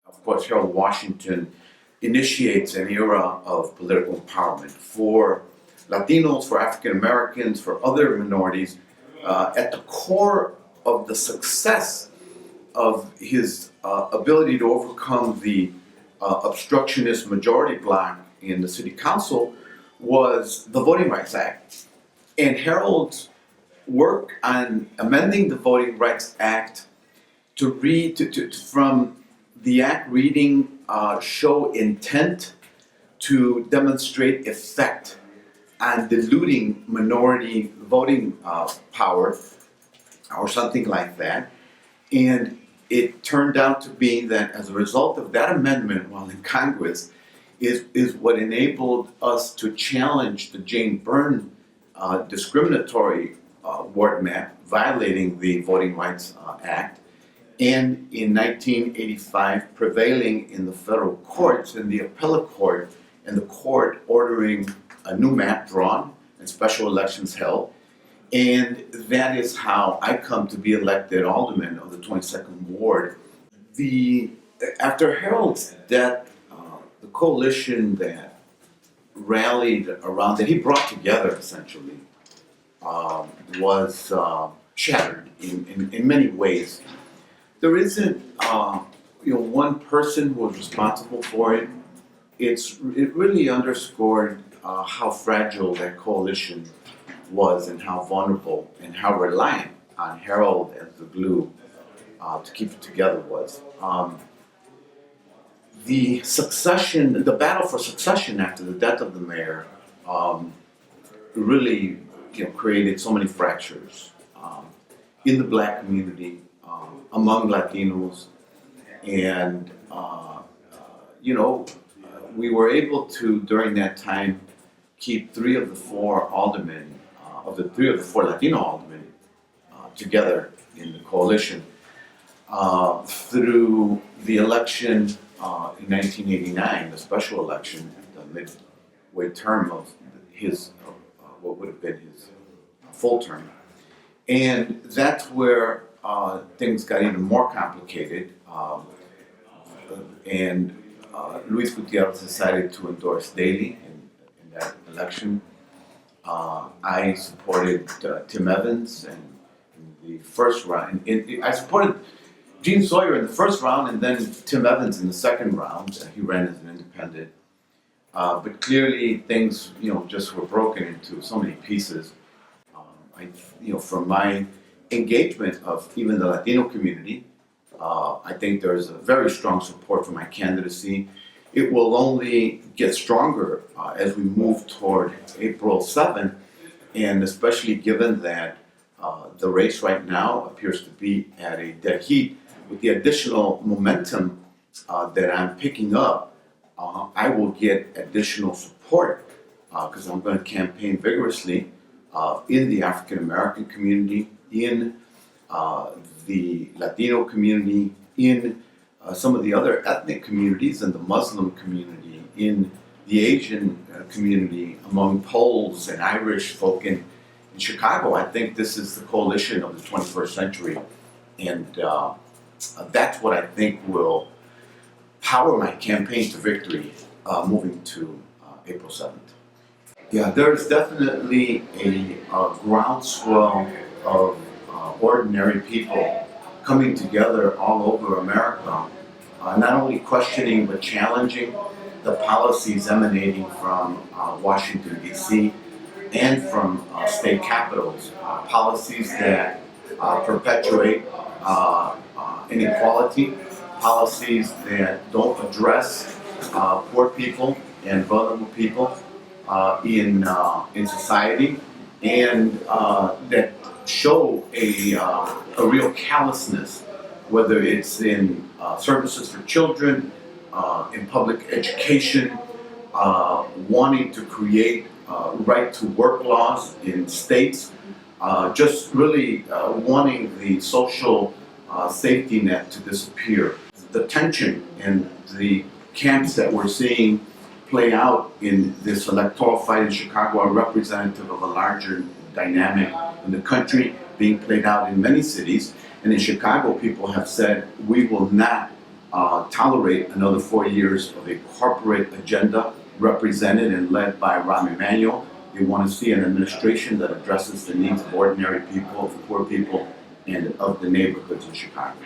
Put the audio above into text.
Of course, Harold Washington initiates an era of political empowerment for Latinos, for African Americans, for other minorities. At the core of the success of his ability to overcome the obstructionist majority bloc in the city council was the Voting Rights Act. And Harold's work on amending the Voting Rights Act to read from the act reading show intent to demonstrate effect on diluting minority voting power or something like that. And it turned out to be that as a result of that amendment while in Congress is what enabled us to challenge the Jane Byrne discriminatory ward map violating the Voting Rights Act, and in 1985 prevailing in the federal courts, in the appellate court, and the court ordering a new map drawn and special elections held. And that is how I come to be elected alderman of the 22nd Ward. After Harold's death, the coalition that rallied around, that he brought together essentially, was shattered in many ways. There isn't one person who was responsible for it. It really underscored how fragile that coalition was and how vulnerable and how reliant on Harold as the glue to keep it together was. The battle for succession after the death of the mayor really created so many fractures in the Black community, among Latinos, and we were able to, during that time, keep three of the four Latino aldermen together in the coalition through the election in 1989, the special election, the midway term of his what would have been his full term. And that's where things got even more complicated, and Luis Gutierrez decided to endorse Daley in that election. I supported Tim Evans in the first round. I supported Gene Sawyer in the first round, and then Tim Evans in the second round. He ran as an independent. But clearly things, just were broken into so many pieces. From my engagement of even the Latino community, I think there's a very strong support for my candidacy. It will only get stronger as we move toward April 7th, and especially given that the race right now appears to be at a dead heat. With the additional momentum that I'm picking up, I will get additional support because I'm going to campaign vigorously in the African American community, in the Latino community, in some of the other ethnic communities, and the Muslim community, in the Asian community, among Poles and Irish folk in Chicago. I think this is the coalition of the 21st century, and that's what I think will power my campaign to victory moving to April 7th. Yeah, there's definitely a groundswell of ordinary people coming together all over America, not only questioning but challenging the policies emanating from Washington, D.C. and from state capitals, policies that perpetuate inequality, policies that don't address poor people and vulnerable people in society, and that show a real callousness, whether it's in services for children, in public education, wanting to create right to work laws in states, just really wanting the social safety net to disappear. The tension and the camps that we're seeing play out in this electoral fight in Chicago are representative of a larger dynamic in the country being played out in many cities. And in Chicago, people have said, we will not tolerate another 4 years of a corporate agenda represented and led by Rahm Emanuel. They want to see an administration that addresses the needs of ordinary people, of the poor people, and of the neighborhoods in Chicago.